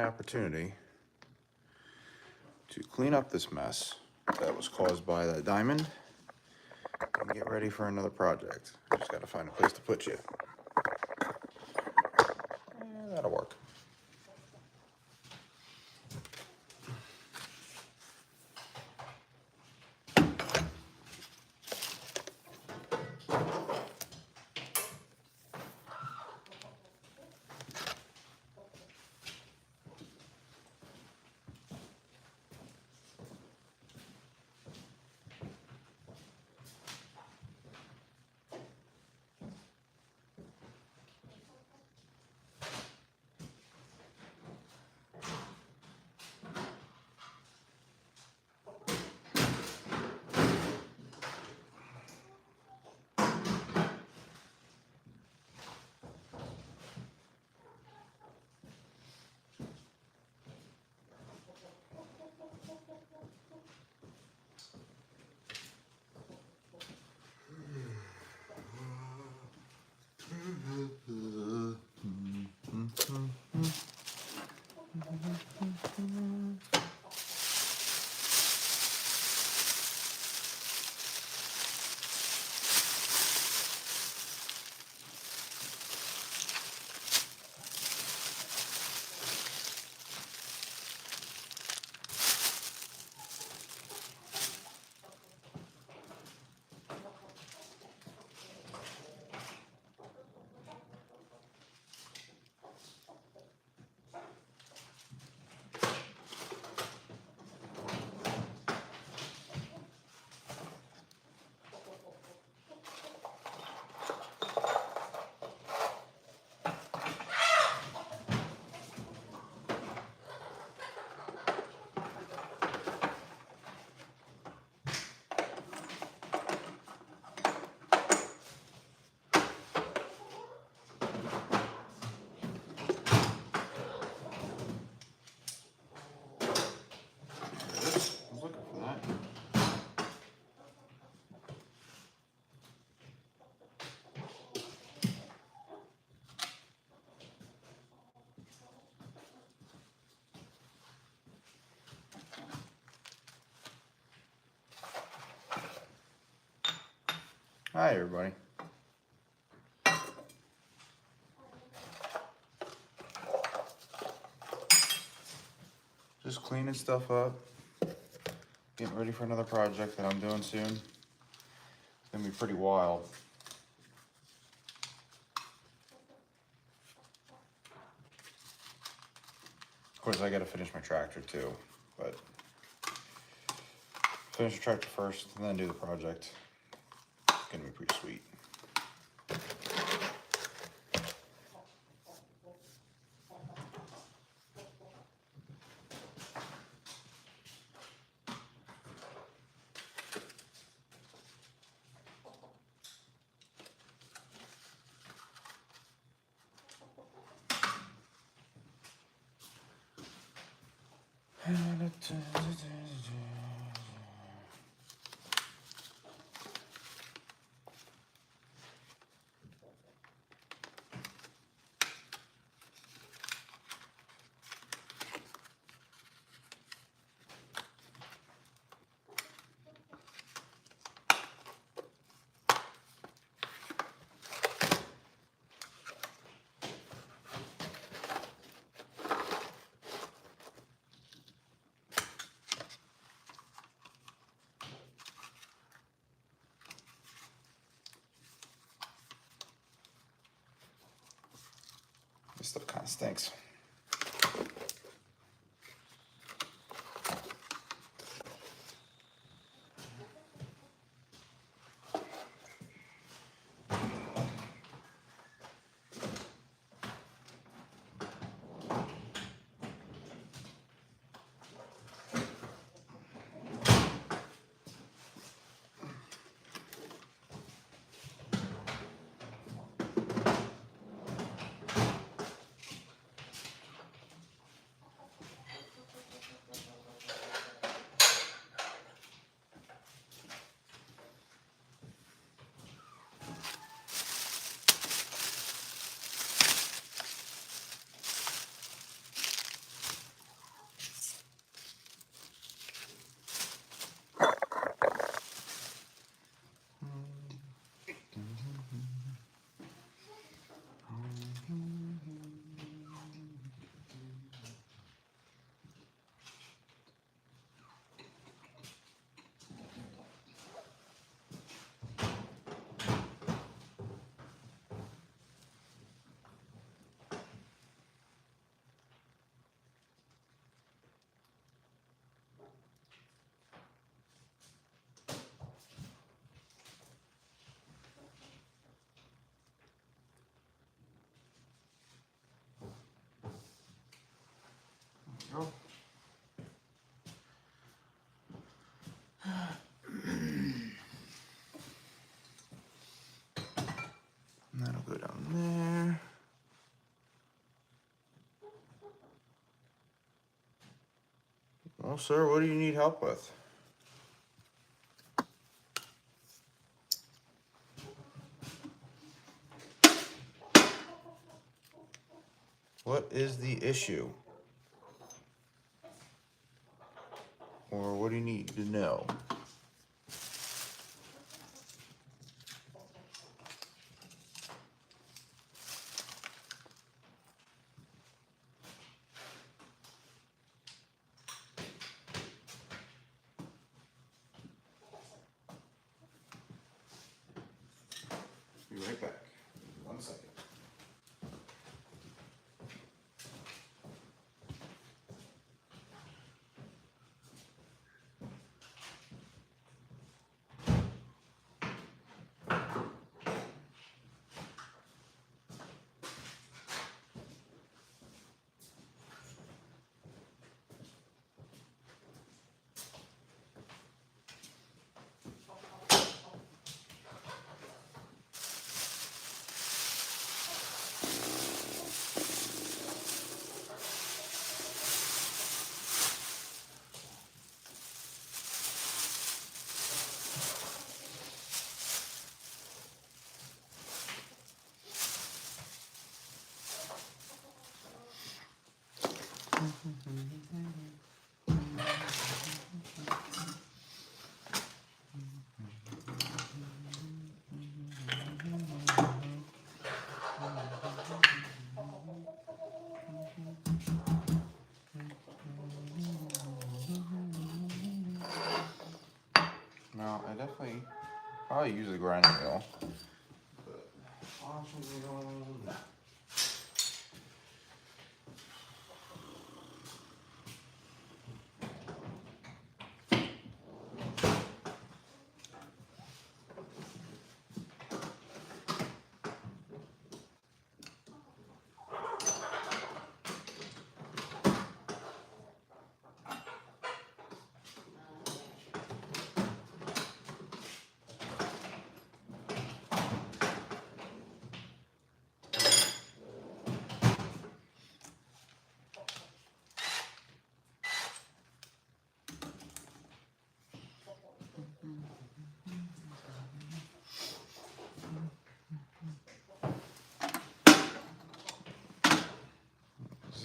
opportunity to clean up this mess that was caused by that diamond and get ready for another project. Just got to find a place to put you. That'll work. Hi, everybody. Just cleaning stuff up, getting ready for another project that I'm doing soon. It's gonna be pretty wild. Of course, I gotta finish my tractor too, but finish the tractor first and then do the project. It's gonna be pretty sweet. This stuff kind of stinks. Go down there. Well, sir, what do you need help with? What is the issue? Or what do you need to know? Be right back. 1 second. Now, I definitely probably use a grinding wheel, but washing wheel, no.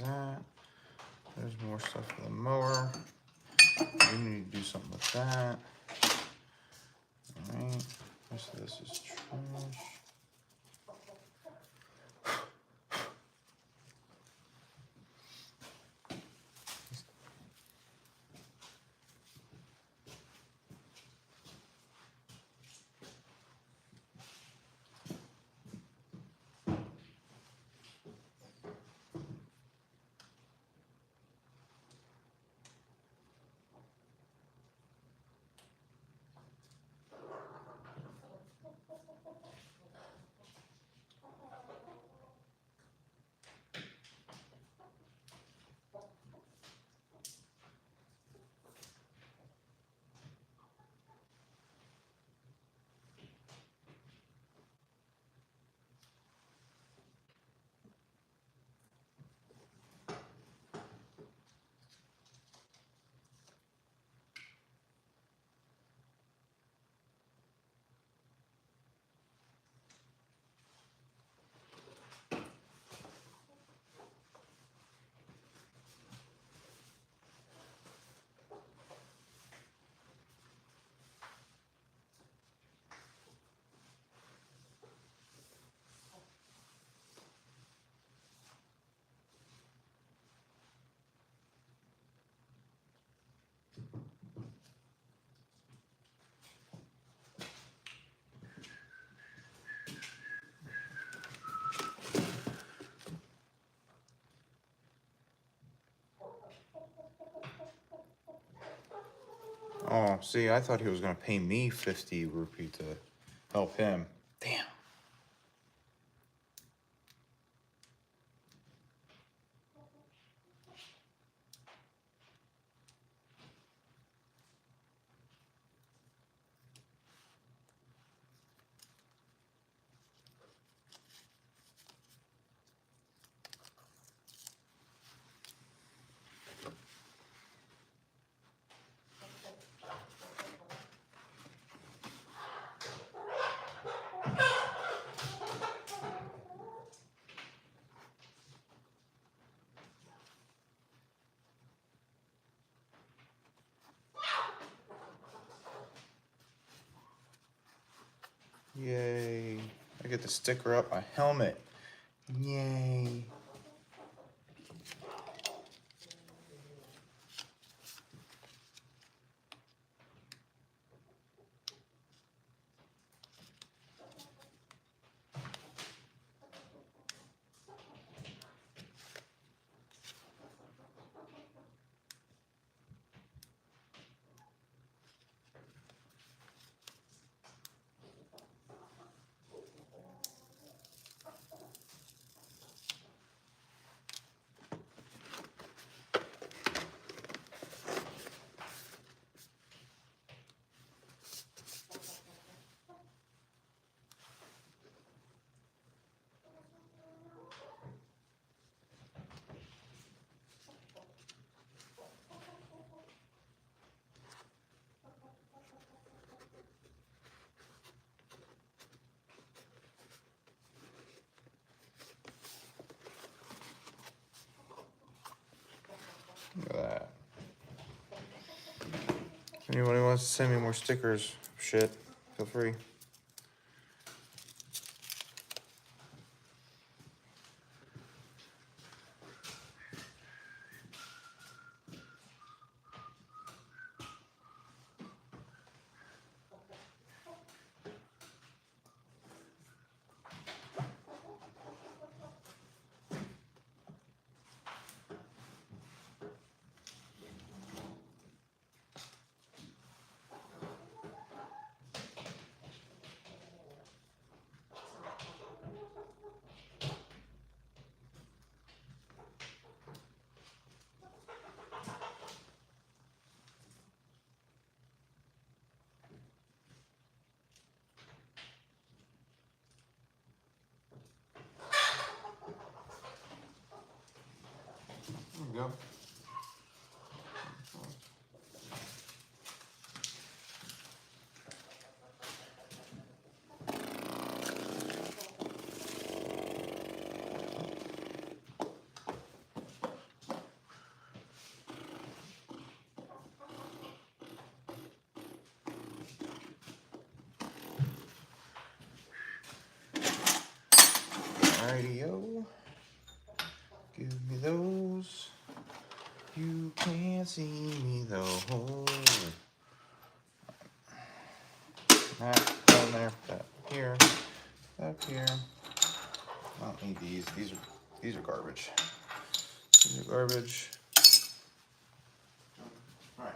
That. There's more stuff for the mower. We need to do something with that. Alright. Rest of this is trash. Oh, see, I thought he was gonna pay me 50 rupee to help him. Damn. Yay. I get to sticker up my helmet. Yay. Look at that. If anybody wants to send me more stickers, shit, feel free. There we go. Alrighty-yo. Give me those. You can't see me though. That down there, that here, that here. I don't need these. These are garbage. These are garbage. All right.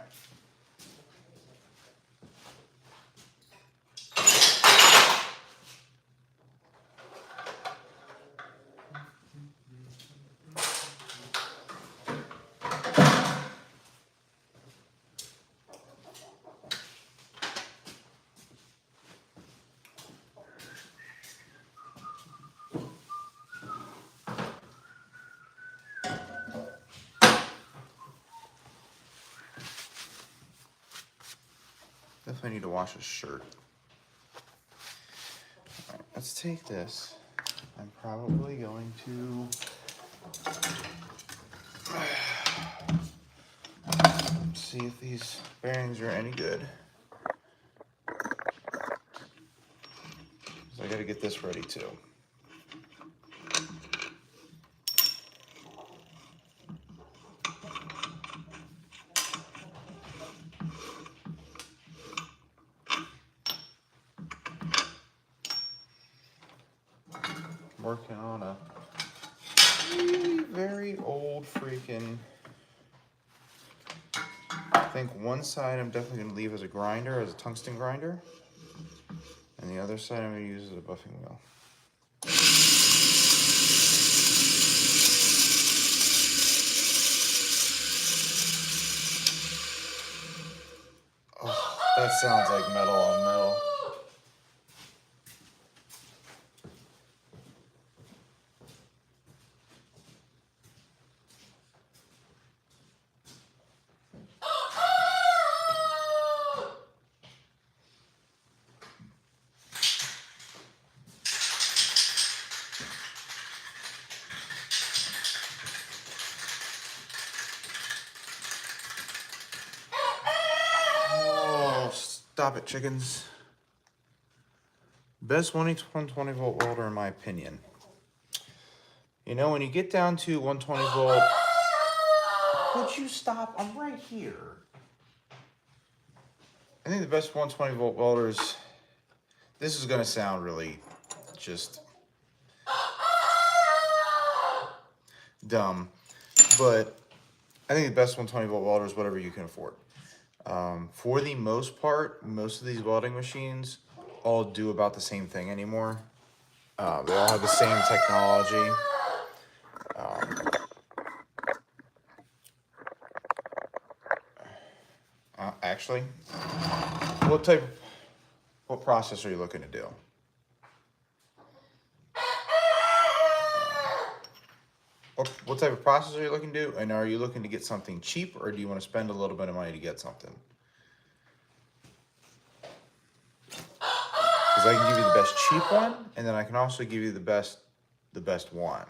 Definitely need to wash a shirt. All right, let's take this. I'm probably going to see if these bearings are any good. So I got to get this ready too. Working on a very old freaking, I think one side I'm definitely going to leave as a grinder, as a tungsten grinder, and the other side I'm going to use as a buffing wheel. Oh, that sounds like metal on metal. Oh, stop it, chickens. Best 120 volt welder in my opinion. You know, when you get down to 120 volt, would you stop? I'm right here. I think the best 120 volt welders, this is going to sound really just dumb, but I think the best 120 volt welder is whatever you can afford. For the most part, most of these welding machines all do about the same thing anymore. They all have the same technology. Actually, what process are you looking to do? What type of process are you looking to do? And are you looking to get something cheap, or do you want to spend a little bit of money to get something? Because I can give you the best cheap one, and then I can also give you the best one.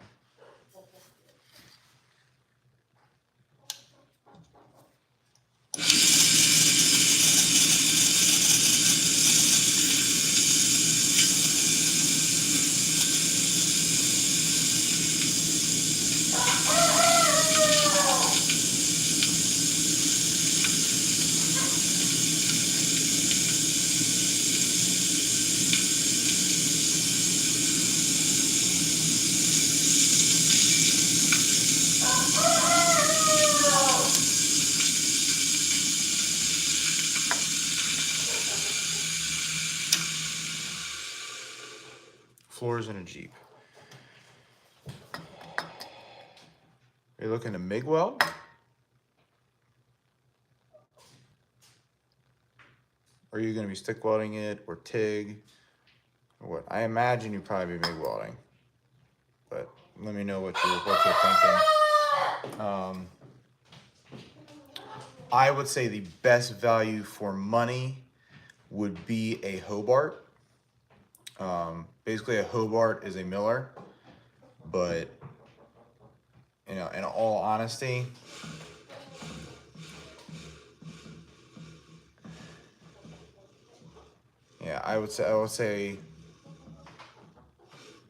Floors in a Jeep. Are you looking to MIG weld? Or are you going to be stick welding it, or TIG, or what? I imagine you'd probably be MIG welding, but let me know what you're thinking. I would say the best value for money would be a Hobart. Basically, a Hobart is a miller, but you know, in all honesty, yeah, I would say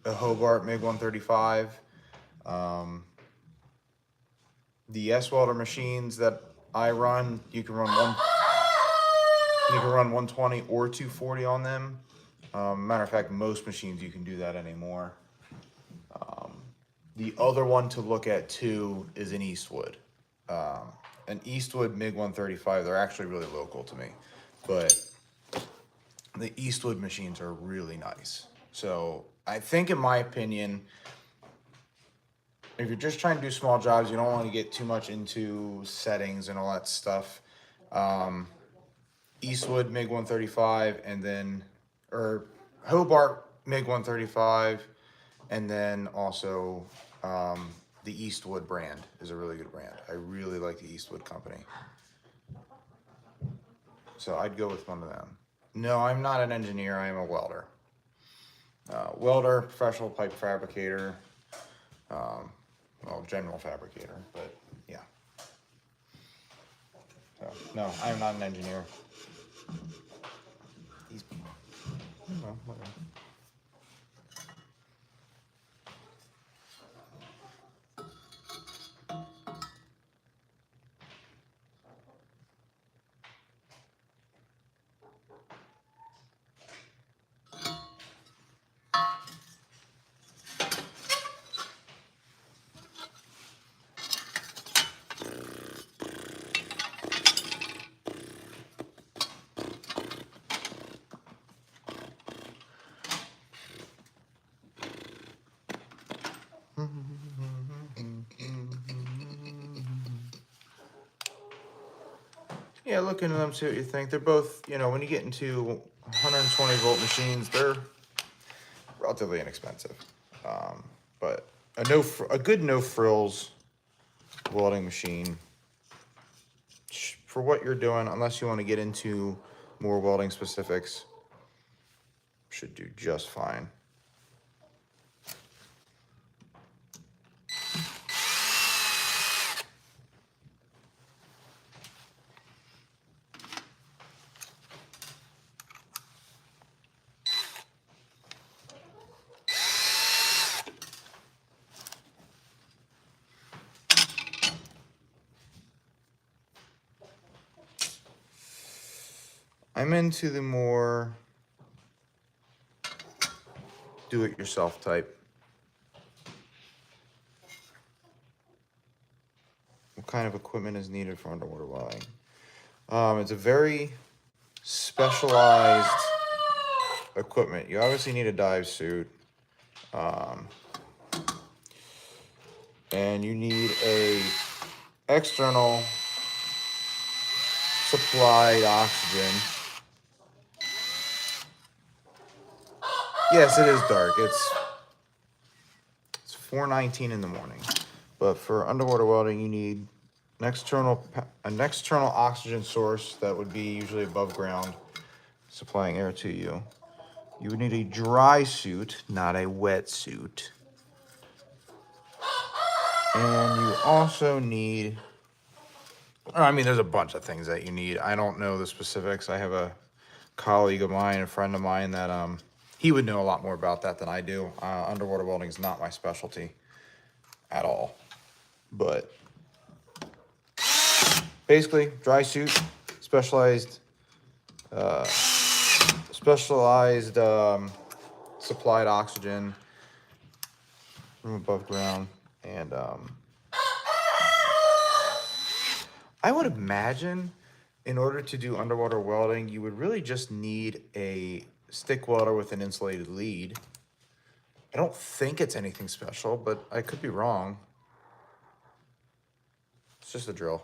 a Hobart MIG 135. The S welder machines that I run, you can run 120 or 240 on them. Matter of fact, most machines you can do that anymore. The other one to look at too is an Eastwood. An Eastwood MIG 135, they're actually really local to me, but the Eastwood machines are really nice. So I think, in my opinion, if you're just trying to do small jobs, you don't want to get too much into settings and all that stuff. Eastwood MIG 135, and then, or Hobart MIG 135, and then also the Eastwood brand is a really good brand. I really like the Eastwood company. So I'd go with one of them. No, I'm not an engineer. I am a welder. Welder, professional pipe fabricator, well, general fabricator, but yeah. So, no, I'm not an engineer. These people. Well, whatever. Yeah, look into them, see what you think. They're both, you know, when you get into 120 volt machines, they're relatively inexpensive. But a good no frills welding machine, for what you're doing, unless you want to get into more welding specifics, should do just fine. I'm into the more do-it-yourself type. What kind of equipment is needed for underwater welding? It's a very specialized equipment. You obviously need a dive suit. And you need a external supplied oxygen. Yes, it is dark. It's 4:19 in the morning. But for underwater welding, you need an external oxygen source that would be usually above ground, supplying air to you. You would need a dry suit, not a wet suit. And you also need, I mean, there's a bunch of things that you need. I don't know the specifics. I have a colleague of mine, a friend of mine that he would know a lot more about that than I do. Underwater welding is not my specialty at all. But basically, dry suit, specialized supplied oxygen from above ground, and I would imagine in order to do underwater welding, you would really just need a stick welder with an insulated lead. I don't think it's anything special, but I could be wrong. It's just a drill.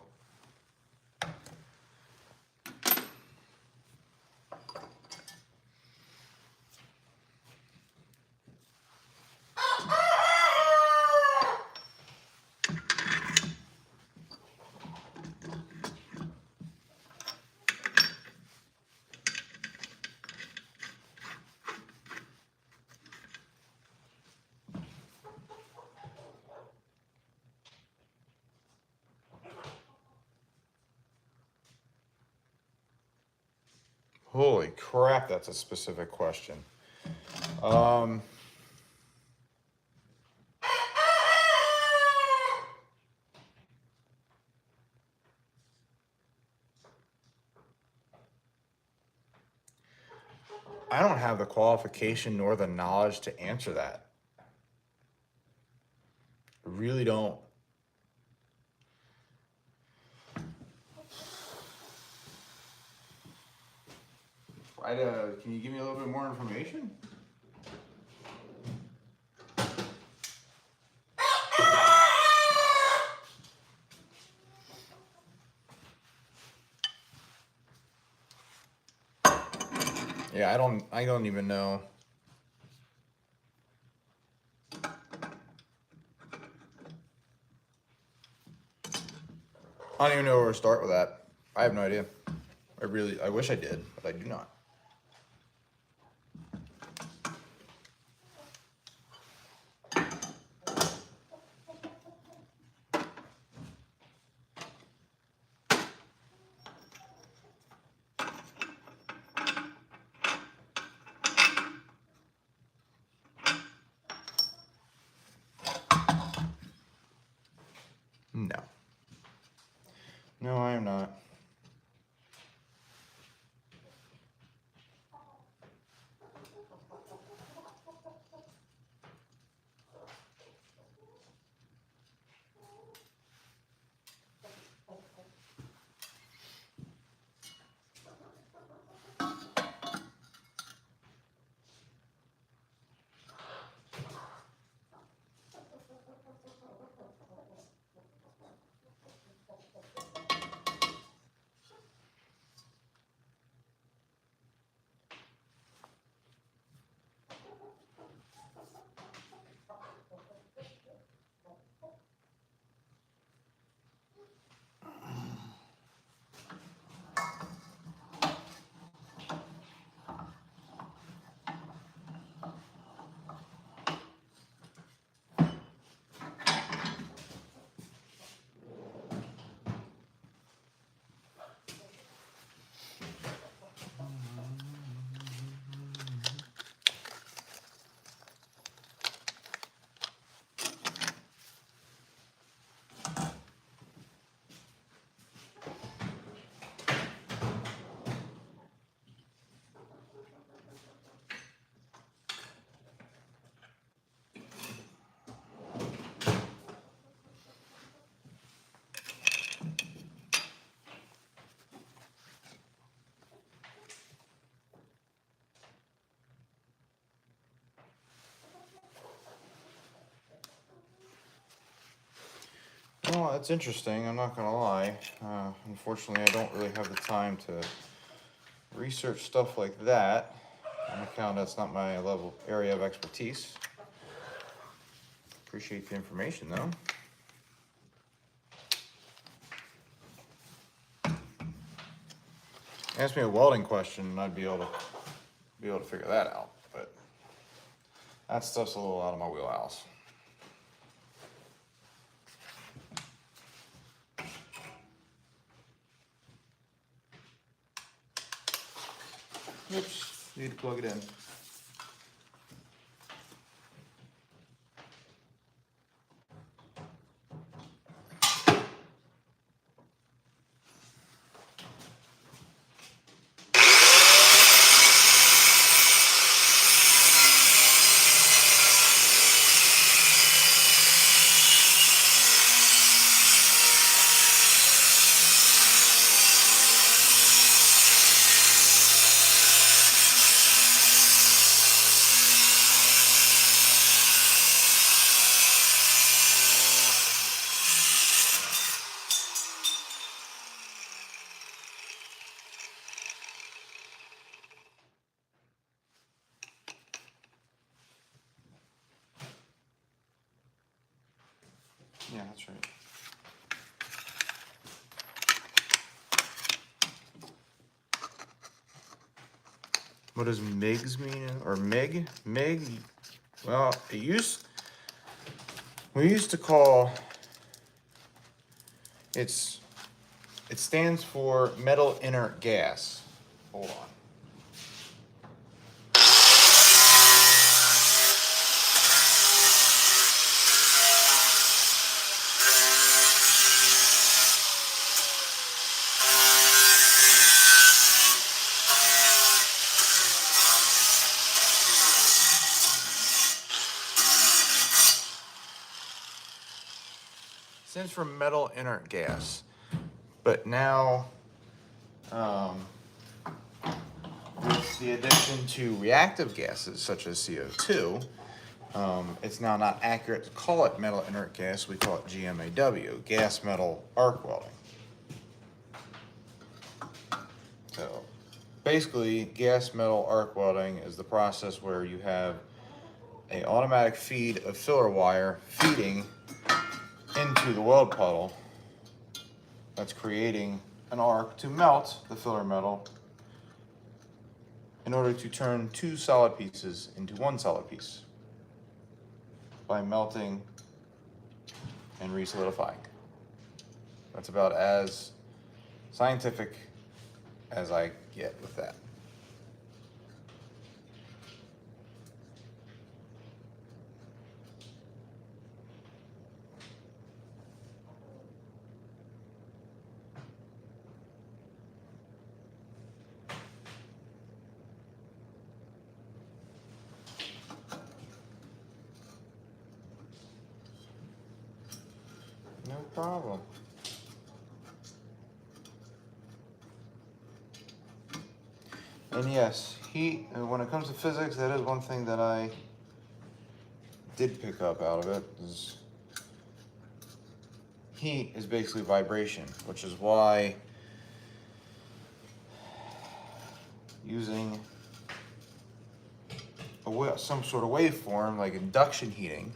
Holy crap, that's a specific question. I don't have the qualification nor the knowledge to answer that. I really don't. Can you give me a little bit more information? Yeah, I don't even know. I don't even know where to start with that. I have no idea. I wish I did, but I do not. No. No, I am not. Well, it's interesting, I'm not gonna lie. Unfortunately, I don't really have the time to research stuff like that. On account that's not my area of expertise. Appreciate the information though. Ask me a welding question and I'd be able to figure that out, but that stuff's a little out of my wheelhouse. Oops, need to plug it in. Yeah, that's right. What does MIGs mean? Or MIG? MIG? Well, we used to call, it stands for metal inert gas. Hold on. Stands for metal inert gas, but now with the addition to reactive gases such as CO2, it's now not accurate to call it metal inert gas. We call it GMAW, gas metal arc welding. So basically, gas metal arc welding is the process where you have an automatic feed of filler wire feeding into the weld puddle that's creating an arc to melt the filler metal in order to turn two solid pieces into one solid piece by melting and re-solidifying. That's about as scientific as I get with that. No problem. And yes, heat, and when it comes to physics, that is one thing that I did pick up out of it, is heat is basically vibration, which is why using some sort of waveform like induction heating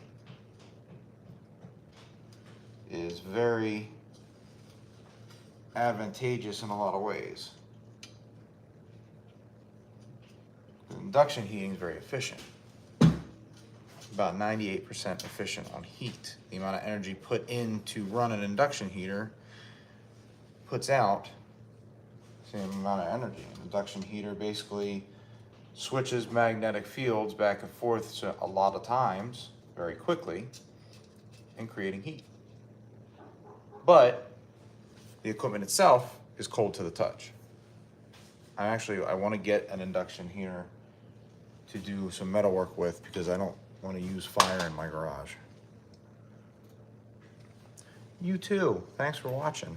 is very advantageous in a lot of ways. Induction heating is very efficient. About 98% efficient on heat. The amount of energy put in to run an induction heater puts out the same amount of energy. An induction heater basically switches magnetic fields back and forth a lot of times very quickly and creating heat. But the equipment itself is cold to the touch. I want to get an induction heater to do some metal work with because I don't want to use fire in my garage. You too. Thanks for watching.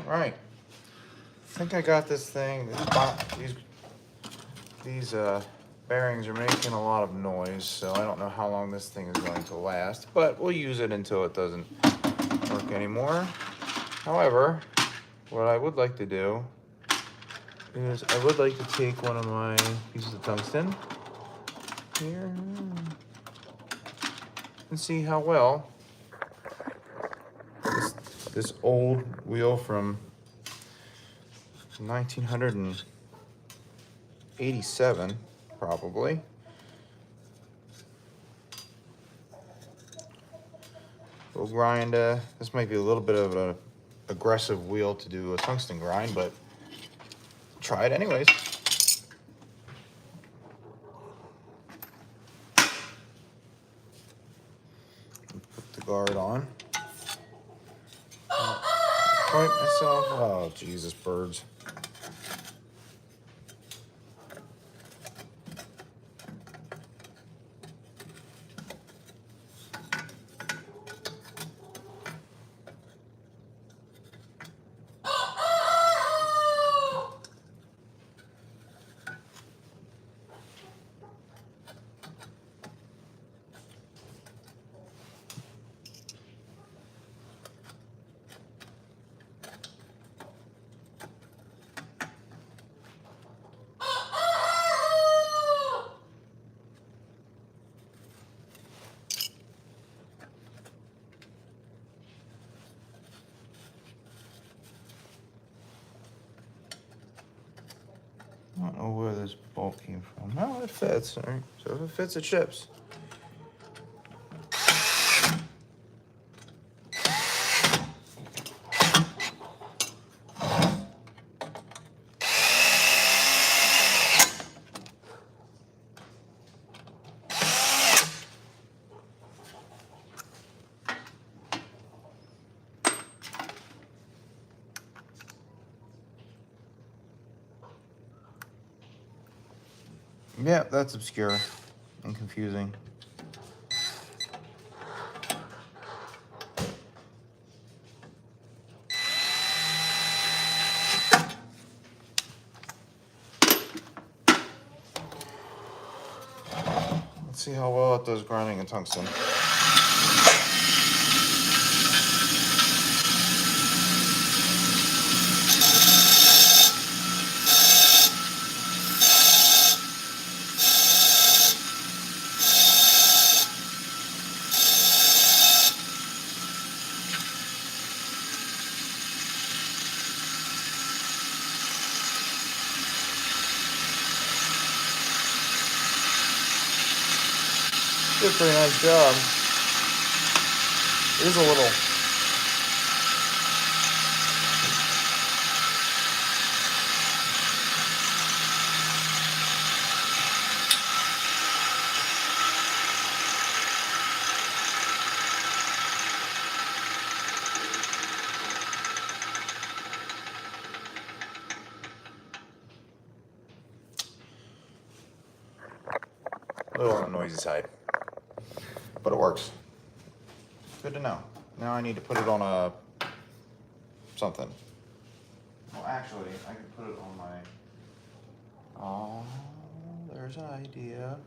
Right. I think I got this thing. These bearings are making a lot of noise, so I don't know how long this thing is going to last, but we'll use it until it doesn't work anymore. However, what I would like to do is I would like to take one of my pieces of tungsten here and see how well this old wheel from 1987 probably. We'll grind, this might be a little bit of an aggressive wheel to do a tungsten grind, but try it anyways. Put the guard on. Point myself. Oh, Jesus, birds. I don't know where this bolt came from. No, it fits. All right. So if it fits, it ships. Yeah, that's obscure and confusing. Let's see how well it does grinding in tungsten. Did a pretty nice job. It is a little. A little on the noisy side, but it works. Good to know. Now I need to put it on a something. Well, actually, I can put it on my. Oh, there's an idea.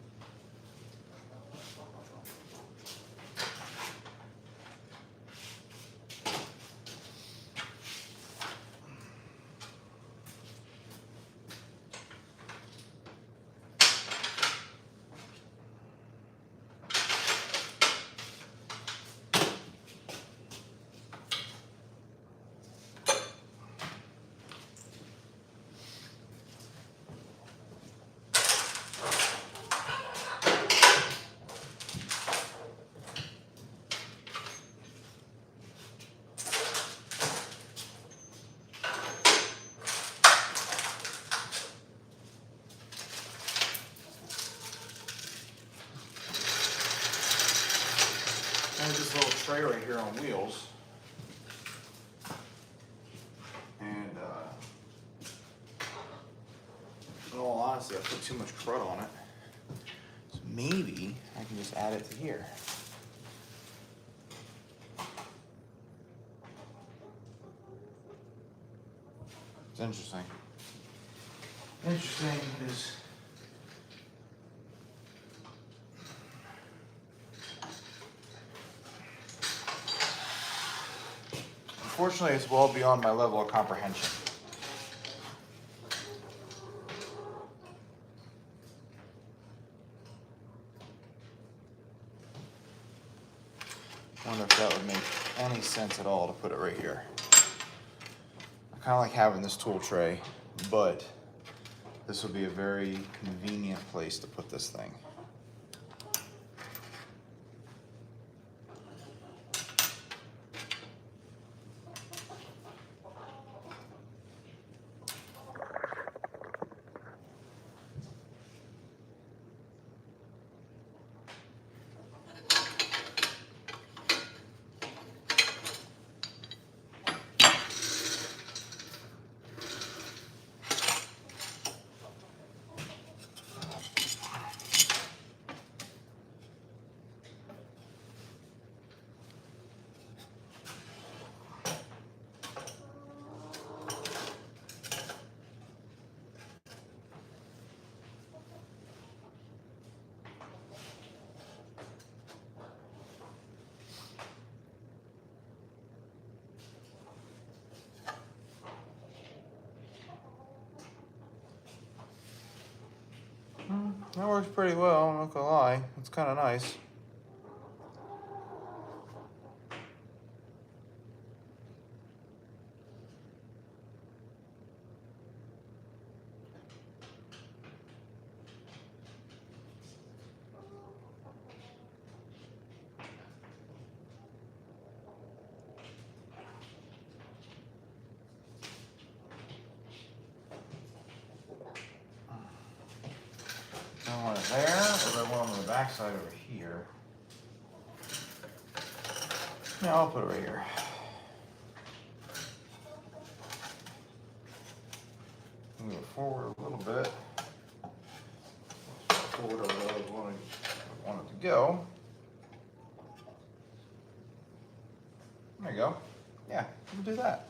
There's this little tray right here on wheels, and in all honesty, I put too much crud on it, so maybe I can just add it to here. interesting. Interesting is unfortunately it's well beyond my level of comprehension. I wonder if that would make any sense at all to put it right here. I kind of like having this tool tray, but this would be a very convenient place to put this thing. That works pretty well, I'm not gonna lie. It's kind of nice. I want it there, or I want it on the back side over here. Yeah, I'll put it right here. Move it forward a little bit. Forward over where I want it to go. There you go. Yeah, we'll do that.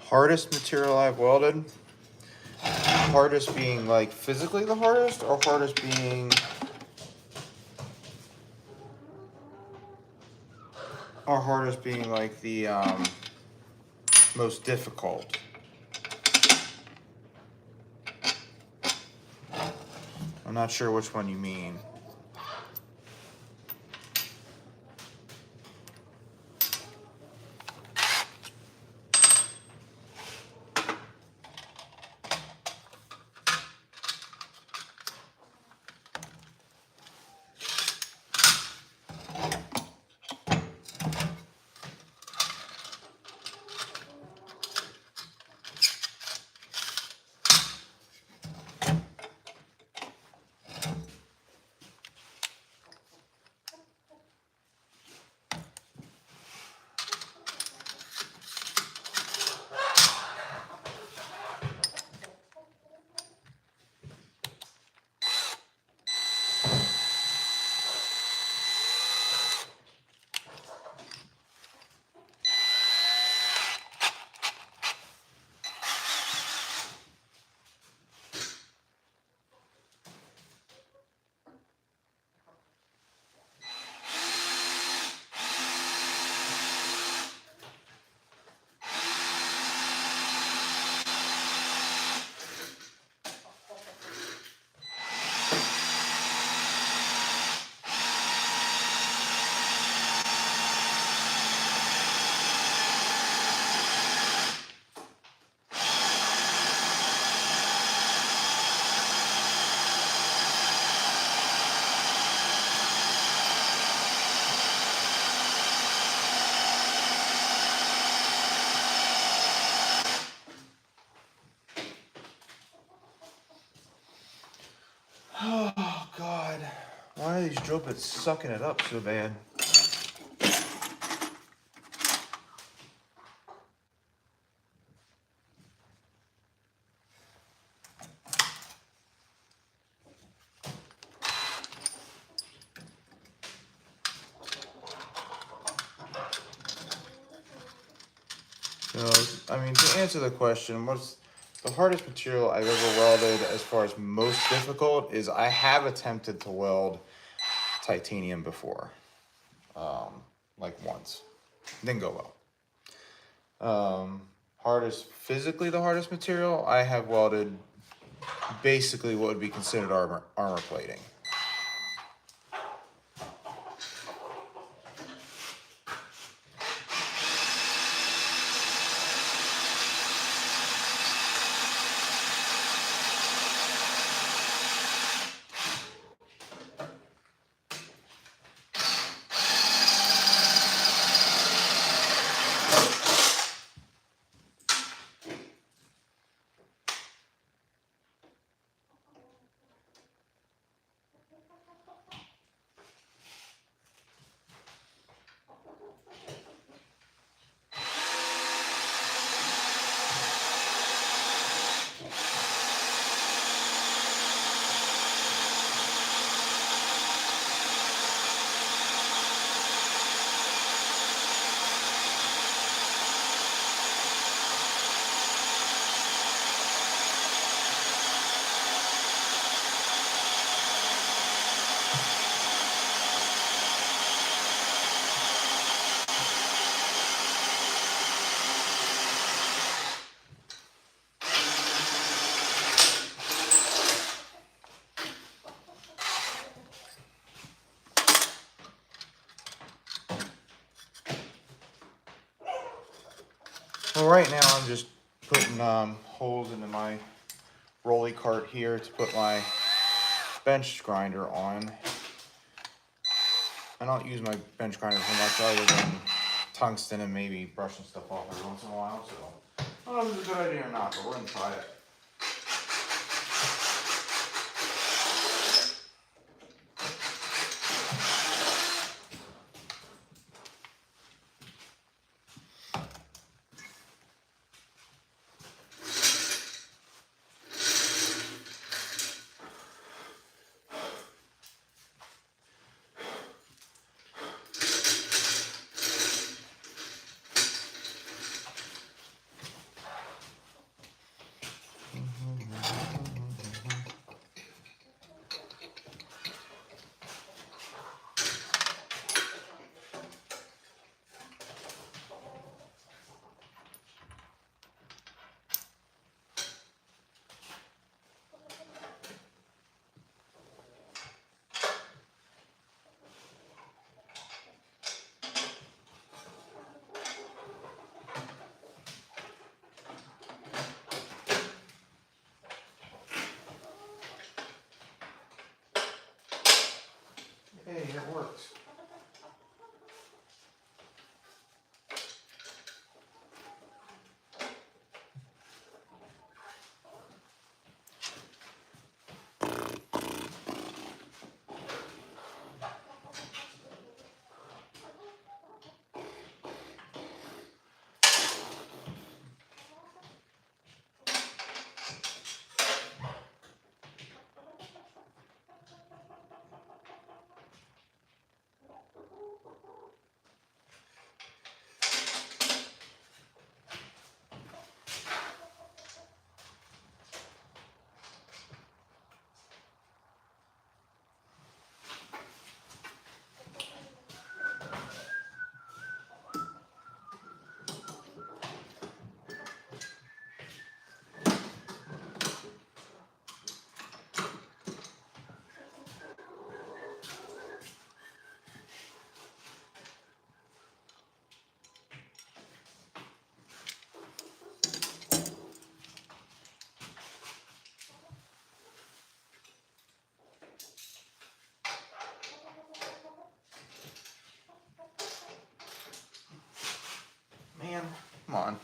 Hardest material I've welded? Hardest being like physically the hardest, or hardest being like the most difficult? not sure which one you mean. Oh God, why are these drill bits sucking it up so bad? I mean, to answer the question, what's the hardest material I've ever welded as far as most difficult is I have attempted to weld titanium before, like once. Didn't go well. Physically the hardest material, I have welded basically what would be considered armor plating. Well, right now I'm just putting holes into my rolly cart here to put my bench grinder on. I don't use my bench grinder for much other than tungsten and maybe brushing stuff off every once in a while, so I don't know if it's a good idea or not, but we're gonna try it. Hey, it works. Man, come on.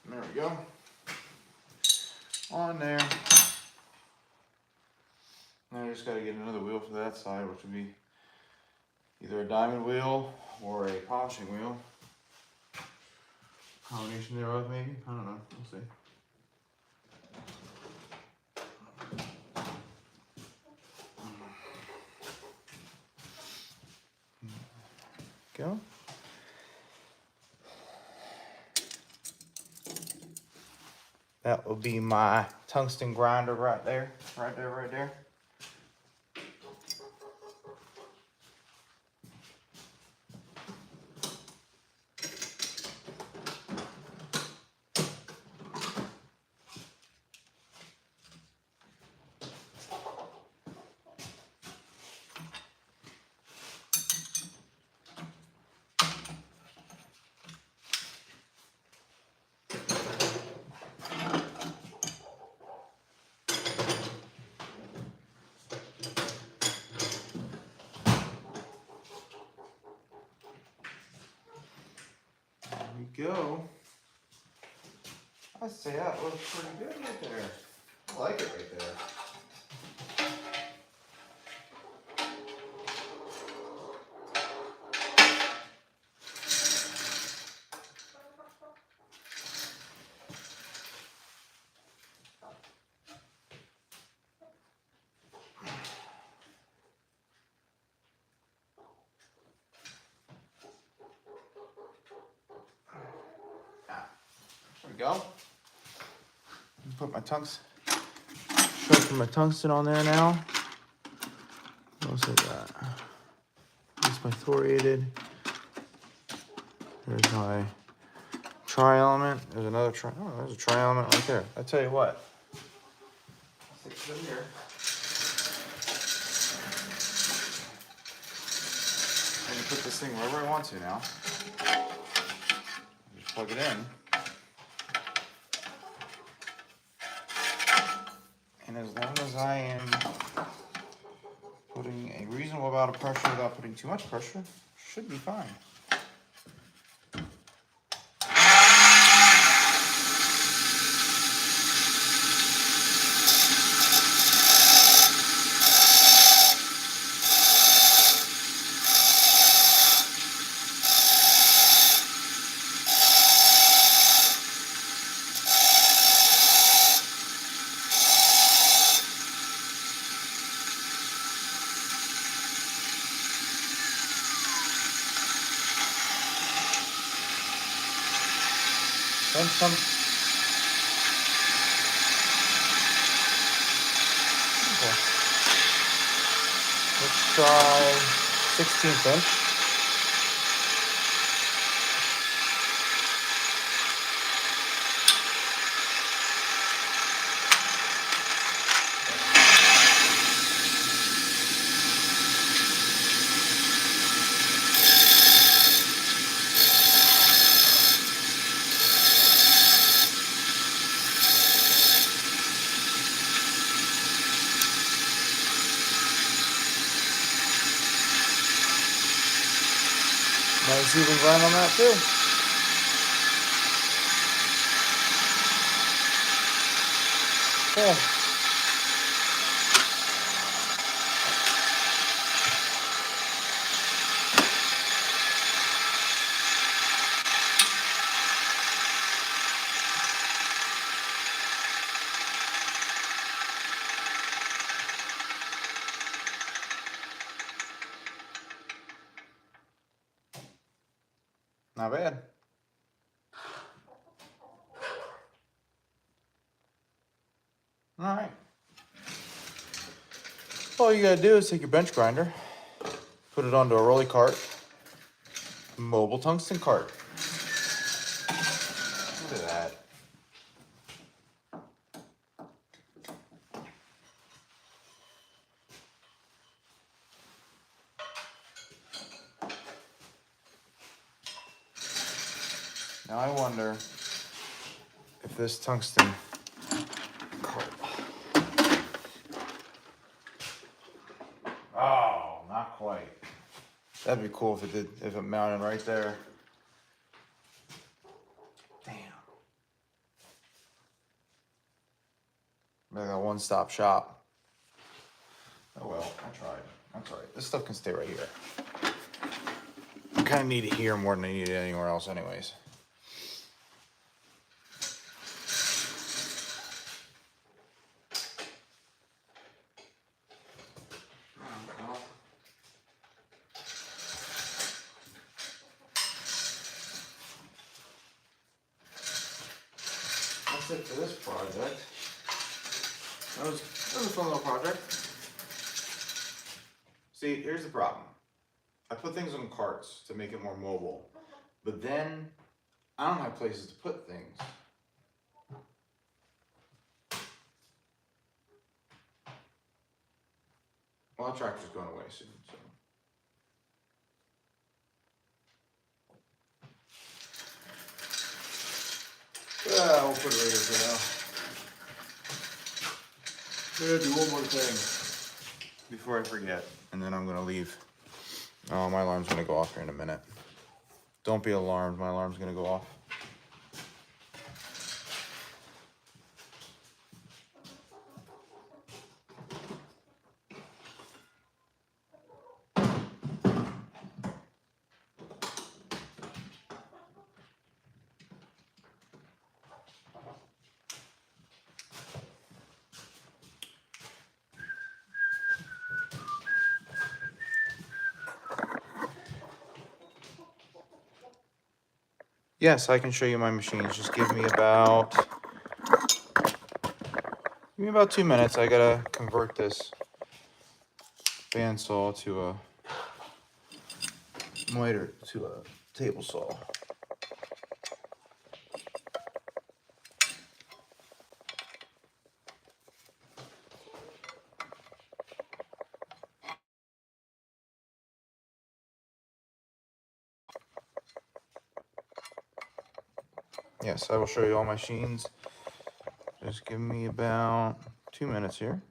There we go. On there. Now I just got to get another wheel for that side, which would be either a diamond wheel or a polishing wheel. Combination thereof, maybe. I don't know. We'll see. Go. That will be my tungsten grinder right there, right there, right there. Go. I say that looks pretty good right there. I like it right there. There we go. Put my sharpen my tungsten on there now. What else I got? That's my thoriated. There's my tri-element. There's another there's a tri-element right there. I tell you what. Stick it in here. I can put this thing wherever I want to now. Just plug it in. And as long as I am putting a reasonable amount of pressure without putting too much pressure, should be fine. Then some. Okay. Let's try 16th inch. Nice even grind on that too. Cool. Not bad. All right. All you gotta do is take your bench grinder, put it onto a rolly cart, mobile tungsten cart. Look at that. Now I wonder if this tungsten cart. Oh, not quite. That'd be cool if it mounted right there. Damn. Like a one-stop shop. Oh well, I tried. That's all right. This stuff can stay right here. I kind of need it here more than I need it anywhere else anyways. That's it for this project. That was a fun little project. See, here's the problem. I put things on carts to make it more mobile, but then I don't have places to put things. Well, the tractor's going away soon, so. We'll put it right here for now. I'm gonna do one more thing before I forget, and then I'm gonna leave. Oh, my alarm's gonna go off here in a minute. Don't be alarmed, my alarm's gonna go off. Yes, I can show you my machines. Just give me about Give me about 2 minutes. I gotta convert this bandsaw to a miter to a table saw. Yes, I will show you all my machines. Just give me about 2 minutes here.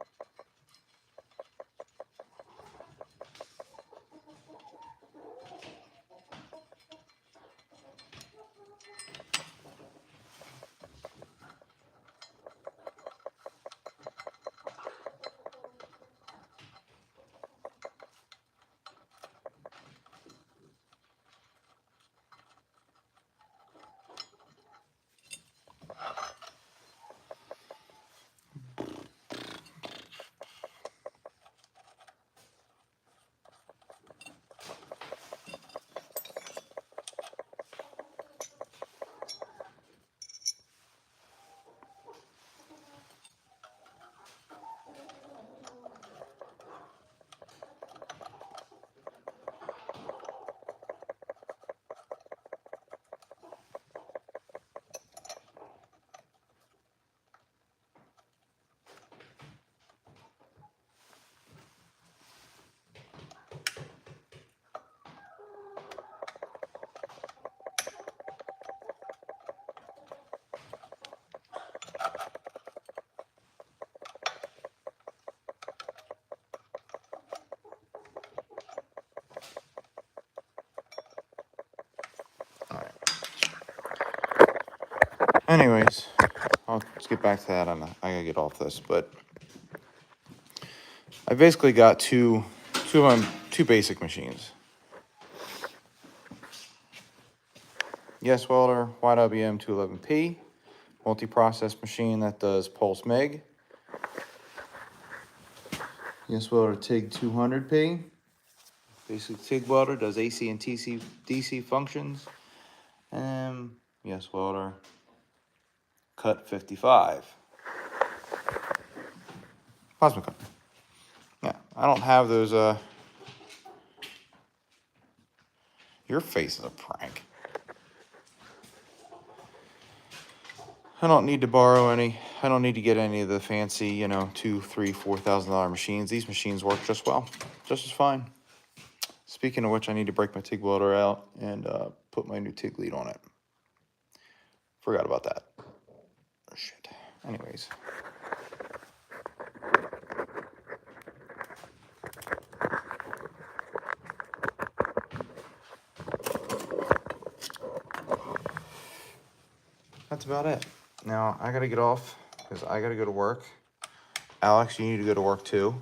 All right. Anyways, let's get back to that. I gotta get off this, but I basically got two basic machines. Yes Welder YWM 211P, multi-process machine that does pulse MIG. Yes Welder TIG 200P, basic TIG welder, does AC and DC functions. And Yes Welder Cut 55, plasma cutter. Yeah, I don't have those. Your face is a prank. I don't need to borrow any. I don't need to get any of the fancy, $2,000, $3,000, $4,000 machines. These machines work just well, just as fine. Speaking of which, I need to break my TIG welder out and put my new TIG lead on it. Forgot about that. Oh, shit. Anyways. That's about it. Now, I gotta get off because I gotta go to work. Alex, you need to go to work too.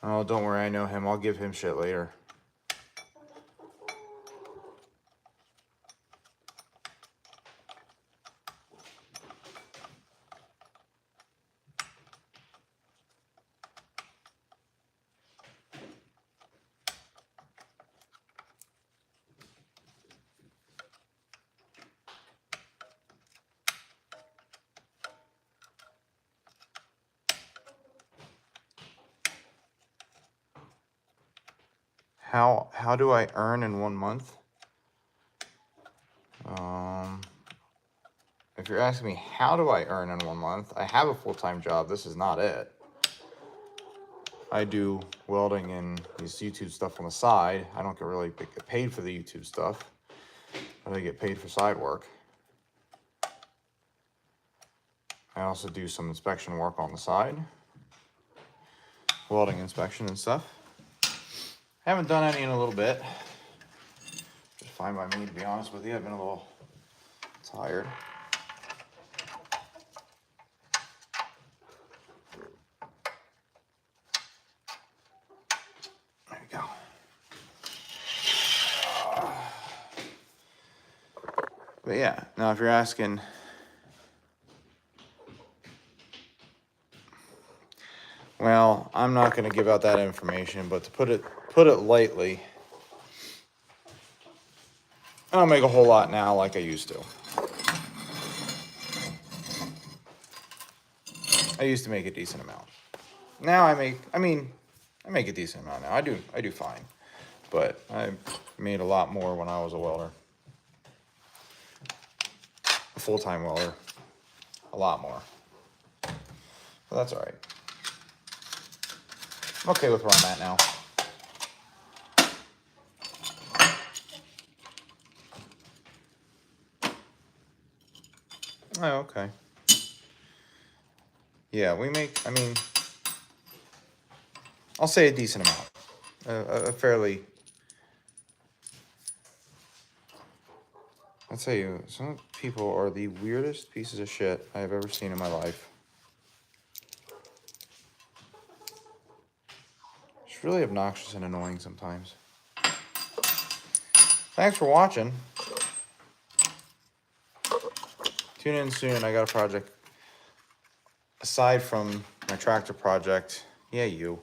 Oh, don't worry, I know him. I'll give him shit later. How do I earn in 1 month? If you're asking me how do I earn in 1 month, I have a full-time job. This is not it. I do welding and these YouTube stuff on the side. I don't really get paid for the YouTube stuff, but I get paid for side work. I also do some inspection work on the side, welding inspection and stuff. Haven't done any in a little bit. Just fine by me, to be honest with you. I've been a little tired. There you go. But yeah, now if you're asking, well, I'm not going to give out that information, but to put it lightly, I don't make a whole lot now like I used to. I used to make a decent amount. Now I make a decent amount now. I do fine. But I made a lot more when I was a welder. A full-time welder. A lot more. But that's all right. I'm okay with where I'm at now. Oh, okay. Yeah, we make, I'll say a decent amount. A fairly, I'll tell you, some people are the weirdest pieces of shit I have ever seen in my life. It's really obnoxious and annoying sometimes. Thanks for watching. Tune in soon. I got a project. Aside from my tractor project, yeah, you.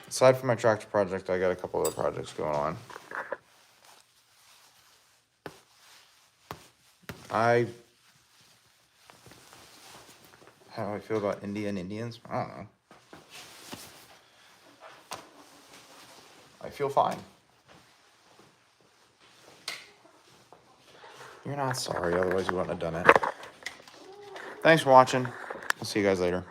Aside from my tractor project, I got a couple other projects going on. How do I feel about India and Indians? I don't know. I feel fine. You're not sorry, otherwise you wouldn't have done it. Thanks for watching. I'll see you guys later.